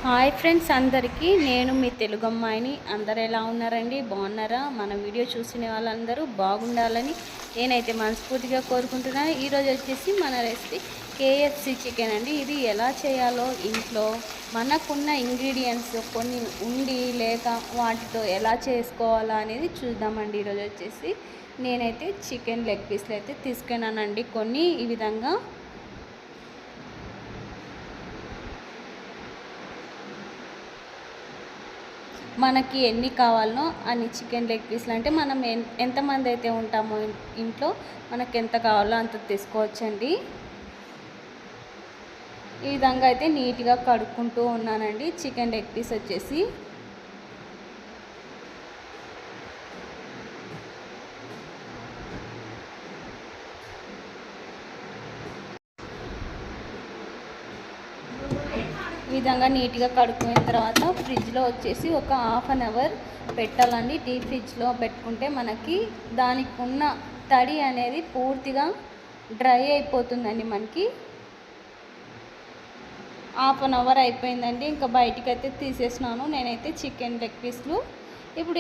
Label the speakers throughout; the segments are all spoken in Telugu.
Speaker 1: హాయ్ ఫ్రెండ్స్ అందరికీ నేను మీ తెలుగు అమ్మాయిని. అందరు ఎలా ఉన్నారండి? బాగున్నారా? మన వీడియో చూసిన వాళ్ళందరూ బాగుండాలని నేనైతే మనస్ఫూర్తిగా కోరుకుంటున్నాను. ఈరోజు వచ్చేసి మన రెసిపీ కేఎఫ్సి చికెన్ అండి. ఇది ఎలా చేయాలో ఇంట్లో మనకున్న ఇంగ్రీడియంట్స్ కొన్ని ఉండి లేక వాటితో ఎలా చేసుకోవాలా అనేది చూద్దామండి. ఈరోజు వచ్చేసి నేనైతే చికెన్ లెగ్ పీస్లు అయితే తీసుకున్నానండి. కొన్ని ఈ విధంగా మనకి ఎన్ని కావాలనో అన్ని చికెన్ లెగ్ పీస్లు, అంటే మనం ఎంతమంది అయితే ఉంటామో ఇంట్లో మనకు ఎంత కావాలో అంత తీసుకోవచ్చండి. ఈ విధంగా అయితే నీట్గా కడుక్కుంటూ ఉన్నానండి. చికెన్ లెగ్ పీస్ వచ్చేసి ఈ విధంగా నీట్గా కడుక్కున్న తర్వాత ఫ్రిడ్జ్లో వచ్చేసి ఒక హాఫ్ అన్ అవర్ పెట్టాలండి. డీప్ ఫ్రిడ్జ్లో పెట్టుకుంటే మనకి దానికి ఉన్న తడి అనేది పూర్తిగా డ్రై అయిపోతుందండి. మనకి హాఫ్ అన్ అవర్ అయిపోయిందండి. ఇంకా బయటికి అయితే తీసేసినాను నేనైతే చికెన్ లెగ్ పీస్లు. ఇప్పుడు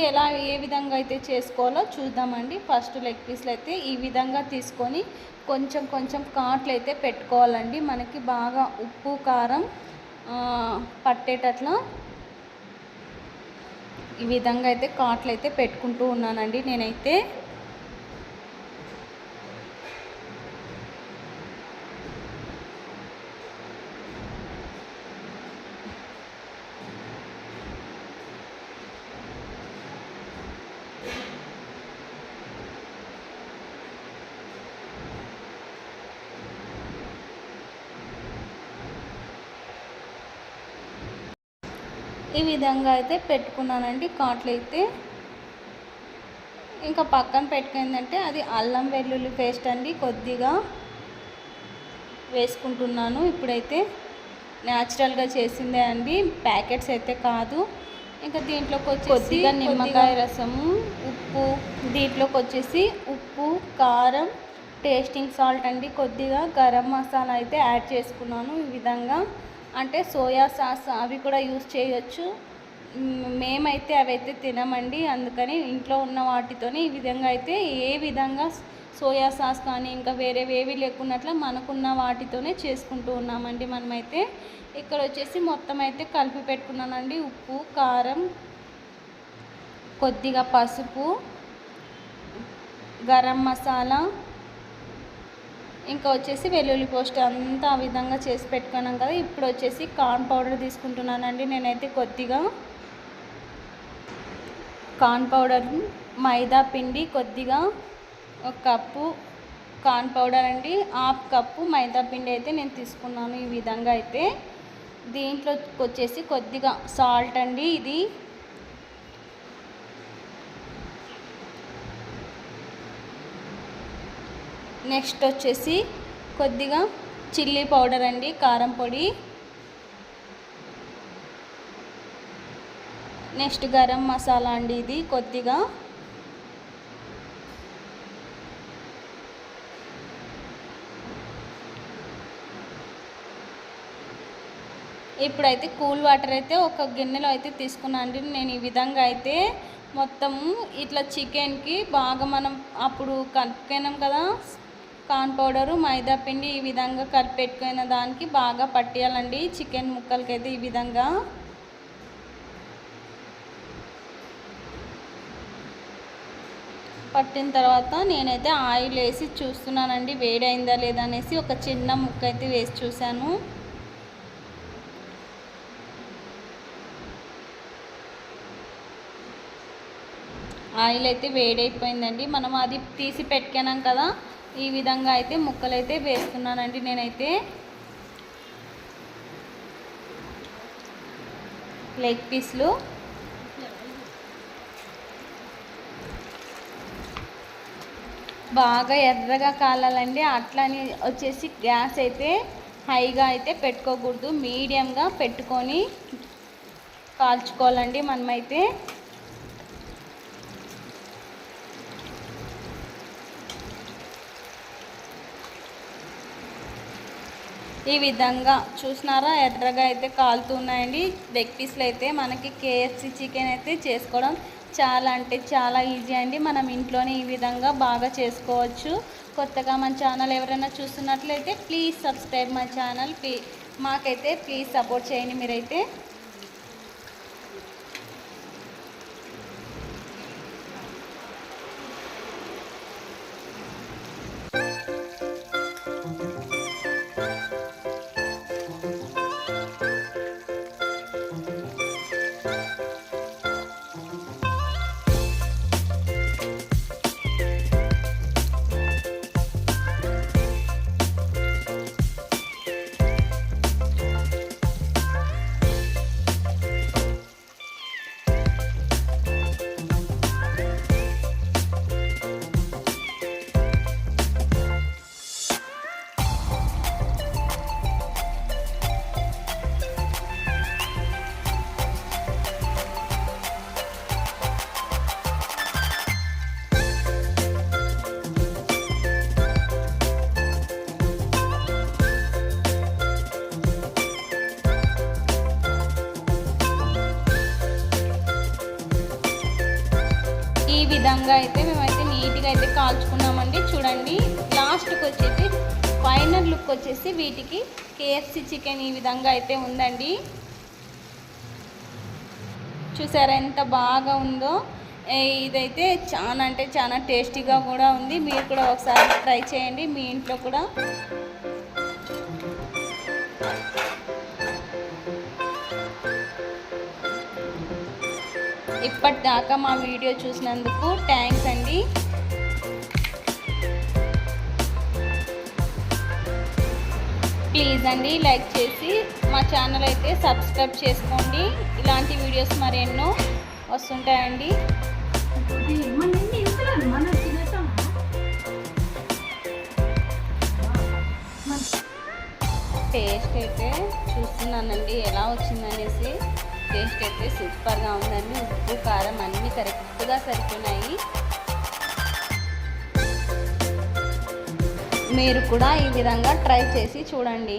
Speaker 1: ఏ విధంగా అయితే చేసుకోవాలో చూద్దామండి. ఫస్ట్ లెగ్ పీస్లు అయితే ఈ విధంగా తీసుకొని కొంచెం కొంచెం కాట్లు అయితే పెట్టుకోవాలండి. మనకి బాగా ఉప్పు కారం పట్టేటట్లా ఈ విధంగా అయితే కాట్లు అయితే పెట్టుకుంటూ ఉన్నానండి నేనైతే. ఈ విధంగా అయితే పెట్టుకున్నానండి కాట్లు అయితే. ఇంకా పక్కన పెట్టుకుందంటే అది అల్లం వెల్లుల్లి పేస్ట్ అండి, కొద్దిగా వేసుకుంటున్నాను. ఇప్పుడైతే న్యాచురల్గా చేసిందే అండి, ప్యాకెట్స్ అయితే కాదు. ఇంకా దీంట్లోకి వచ్చి కొద్దిగా నిమ్మకాయ రసము, ఉప్పు, దీంట్లోకి వచ్చేసి ఉప్పు, కారం, టేస్టింగ్ సాల్ట్ అండి, కొద్దిగా గరం మసాలా అయితే యాడ్ చేసుకున్నాను. ఈ విధంగా అంటే సోయా సాస్ అవి కూడా యూస్ చేయొచ్చు. మేమైతే అవైతే తినమండి, అందుకని ఇంట్లో ఉన్న వాటితోనే ఈ విధంగా అయితే ఏ విధంగా సోయా సాస్ కానీ ఇంకా వేరేవేవి లేకున్నట్ల మనకున్న వాటితోనే చేసుకుంటూ ఉన్నామండి మనమైతే. ఇక్కడ వచ్చేసి మొత్తం అయితే కలిపి పెట్టుకున్నానండి. ఉప్పు, కారం, కొద్దిగా పసుపు, గరం మసాలా, ఇంకా వచ్చేసి వెల్లుల్లి పేస్ట్ అంతా ఆ విధంగా చేసి పెట్టుకున్నాం కదా. ఇప్పుడు వచ్చేసి కార్న్ పౌడర్ తీసుకుంటున్నానండి నేనైతే. కొద్దిగా కార్న్ పౌడర్, మైదా పిండి కొద్దిగా, ఒక కప్పు కార్న్ పౌడర్ అండి, హాఫ్ కప్పు మైదా పిండి అయితే నేను తీసుకున్నాను. ఈ విధంగా అయితే దీంట్లోకి వచ్చేసి కొద్దిగా సాల్ట్ అండి, ఇది నెక్స్ట్ వచ్చేసి కొద్దిగా చిల్లీ పౌడర్ అండి, కారం పొడి, నెక్స్ట్ గరం మసాలా అండి, ఇది కొద్దిగా, ఇప్పుడైతే కూల్ వాటర్ అయితే ఒక గిన్నెలో అయితే తీసుకున్నాను అండి నేను. ఈ విధంగా అయితే మొత్తము ఇట్లా చికెన్కి బాగా మనం అప్పుడు కలుపుకున్నాం కదా కార్న్ పౌడరు, మైదా పిండి, ఈ విధంగా కలిపెట్టుకున్న దానికి బాగా పట్టేయాలండి చికెన్ ముక్కలకైతే. ఈ విధంగా పట్టిన తర్వాత నేనైతే ఆయిల్ వేసి చూస్తున్నానండి వేడైందా లేదా అనేసి. ఒక చిన్న ముక్క అయితే వేసి చూశాను. ఆయిల్ అయితే వేడైపోయిందండి. మనం అది తీసి పెట్టుకున్నాం కదా, ఈ విధంగా అయితే ముక్కలైతే వేస్తున్నానండి నేనైతే. లెగ్ పీస్లు బాగా ఎర్రగా కాలాలండి. అట్లని వచ్చేసి గ్యాస్ అయితే హైగా అయితే పెట్టుకోకూడదు, మీడియంగా పెట్టుకొని కాల్చుకోవాలండి మనమైతే. ఈ విధంగా చూసినారా ఎర్రగా అయితే కాలుతున్నాయండి. లెగ్ పీస్లు అయితే మనకి కేఎఫ్సి చికెన్ అయితే చేసుకోవడం చాలా అంటే చాలా ఈజీ అండి. మనం ఇంట్లోనే ఈ విధంగా బాగా చేసుకోవచ్చు. కొత్తగా మన ఛానల్ ఎవరైనా చూస్తున్నట్లయితే ప్లీజ్ సబ్స్క్రైబ్ మై ఛానల్. మాకైతే ప్లీజ్ సపోర్ట్ చేయండి మీరైతే. ఈ విధంగా అయితే మేమైతే నీట్గా అయితే కాల్చుకున్నామండి. చూడండి లాస్ట్కి వచ్చేసి ఫైనల్ లుక్ వచ్చేసి వీటికి కేఎఫ్సి చికెన్ ఈ విధంగా అయితే ఉందండి. చూసారా ఎంత బాగా ఉందో. ఇదైతే చాలా అంటే చాలా టేస్టీగా కూడా ఉంది. మీరు కూడా ఒకసారి ట్రై చేయండి మీ ఇంట్లో కూడా. ఇప్పటిదాకా మా వీడియో చూసినందుకు థ్యాంక్స్ అండి. ప్లీజ్ అండి లైక్ చేసి మా ఛానల్ అయితే సబ్స్క్రైబ్ చేసుకోండి. ఇలాంటి వీడియోస్ మరెన్నో వస్తుంటాయండి. టేస్ట్ అయితే చూస్తున్నానండి ఎలా వచ్చిందనేసి. టేస్ట్ అయితే సూపర్గా ఉందండి. ఉప్పు కారం అన్నీ కరెక్ట్గా సరిపోయినాయి. మీరు కూడా ఈ విధంగా ట్రై చేసి చూడండి.